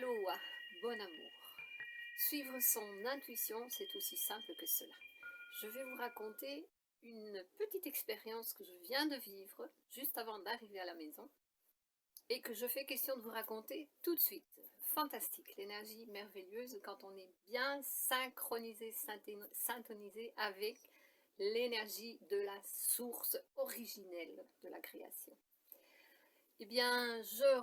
Aloha, bon amour. Suivre son intuition, c'est aussi simple que cela. Je vais vous raconter une petite expérience que je viens de vivre juste avant d'arriver à la maison et que je fais question de vous raconter tout de suite. Fantastique, l'énergie merveilleuse quand on est bien synchronisé, syntonisé avec l'énergie de la source originelle de la création. Eh bien, je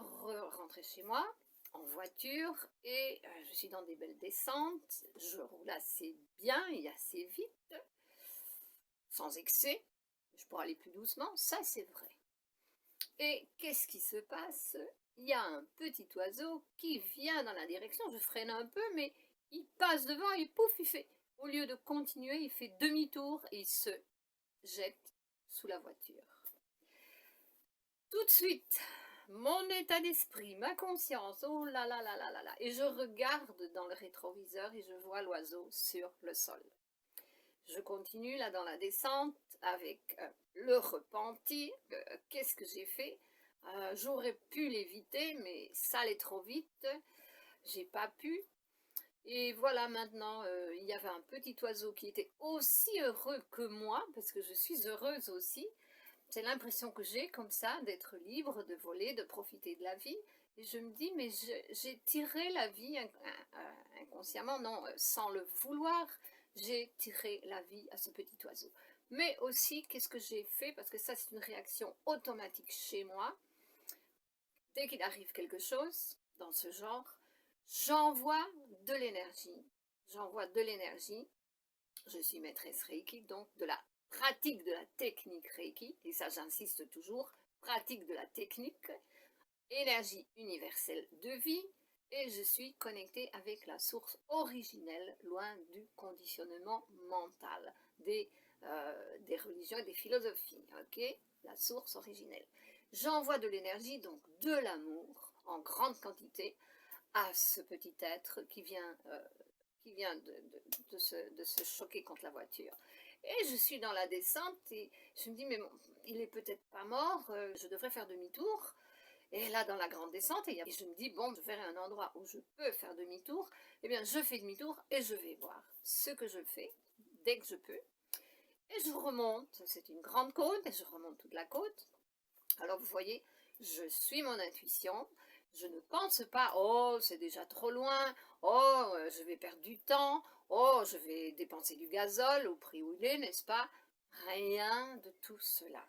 rentrais chez moi en voiture et je suis dans des belles descentes, je roule assez bien et assez vite, sans excès, je pourrais aller plus doucement, ça c'est vrai. Et qu'est-ce qui se passe? Il y a un petit oiseau qui vient dans la direction, je freine un peu, mais il passe devant et pouf, il fait, au lieu de continuer, il fait demi-tour et il se jette sous la voiture. Tout de suite, mon état d'esprit, ma conscience, oh là là là là là là, et je regarde dans le rétroviseur et je vois l'oiseau sur le sol. Je continue là dans la descente avec le repentir. Qu'est-ce que j'ai fait? J'aurais pu l'éviter, mais ça allait trop vite. J'ai pas pu. Et voilà, maintenant, il y avait un petit oiseau qui était aussi heureux que moi, parce que je suis heureuse aussi. C'est l'impression que j'ai comme ça, d'être libre, de voler, de profiter de la vie. Et je me dis, mais j'ai tiré la vie inconsciemment, non, sans le vouloir, j'ai tiré la vie à ce petit oiseau. Mais aussi, qu'est-ce que j'ai fait? Parce que ça, c'est une réaction automatique chez moi. Dès qu'il arrive quelque chose dans ce genre, j'envoie de l'énergie. J'envoie de l'énergie. Je suis maîtresse Reiki, donc de la pratique de la technique Reiki, et ça j'insiste toujours, pratique de la technique, énergie universelle de vie, et je suis connectée avec la source originelle, loin du conditionnement mental des religions et des philosophies, ok? La source originelle. J'envoie de l'énergie, donc de l'amour, en grande quantité, à ce petit être qui vient de se choquer contre la voiture. Et je suis dans la descente et je me dis, mais bon, il est peut-être pas mort, je devrais faire demi-tour. Et là, dans la grande descente, et je me dis, bon, je verrai un endroit où je peux faire demi-tour. Eh bien, je fais demi-tour et je vais voir ce que je fais dès que je peux. Et je remonte, c'est une grande côte, et je remonte toute la côte. Alors, vous voyez, je suis mon intuition. Je ne pense pas, oh, c'est déjà trop loin, oh, je vais perdre du temps, oh, je vais dépenser du gazole au prix où il est, n'est-ce pas? Rien de tout cela.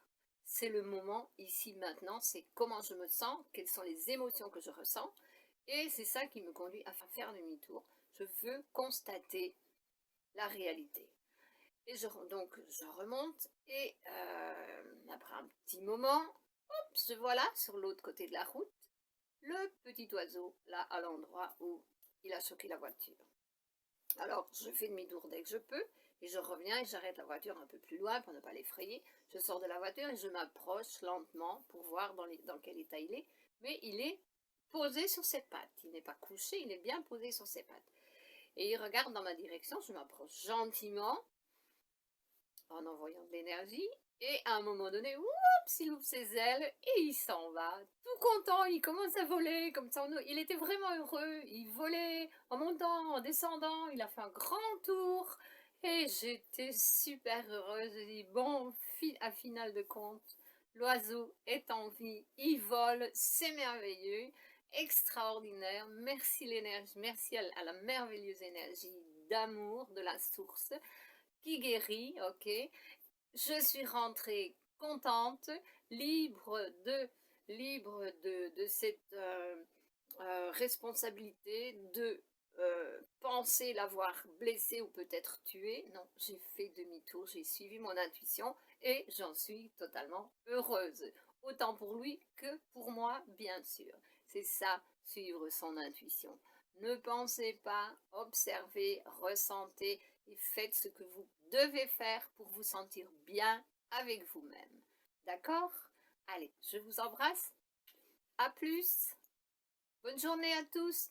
C'est le moment, ici, maintenant, c'est comment je me sens, quelles sont les émotions que je ressens, et c'est ça qui me conduit à faire demi-tour. Je veux constater la réalité. Et donc, je remonte, et après un petit moment, hop, je vois là, sur l'autre côté de la route, le petit oiseau, là, à l'endroit où il a choqué la voiture. Alors, je fais demi-tour dès que je peux, et je reviens et j'arrête la voiture un peu plus loin pour ne pas l'effrayer. Je sors de la voiture et je m'approche lentement pour voir dans quel état il est. Mais il est posé sur ses pattes. Il n'est pas couché, il est bien posé sur ses pattes. Et il regarde dans ma direction, je m'approche gentiment, en envoyant de l'énergie, et à un moment donné, oups, il ouvre ses ailes et il s'en va, tout content, il commence à voler, comme ça, il était vraiment heureux, il volait en montant, en descendant, il a fait un grand tour, et j'étais super heureuse, je dis, bon, à finale de compte, l'oiseau est en vie, il vole, c'est merveilleux, extraordinaire, merci l'énergie, merci à la merveilleuse énergie d'amour de la source, qui guérit, ok. Je suis rentrée contente, libre de cette responsabilité de penser l'avoir blessé ou peut-être tué. Non, j'ai fait demi-tour, j'ai suivi mon intuition et j'en suis totalement heureuse. Autant pour lui que pour moi, bien sûr. C'est ça, suivre son intuition. Ne pensez pas, observez, ressentez et faites ce que vous devez faire pour vous sentir bien avec vous-même. D'accord? Allez, je vous embrasse. À plus. Bonne journée à tous.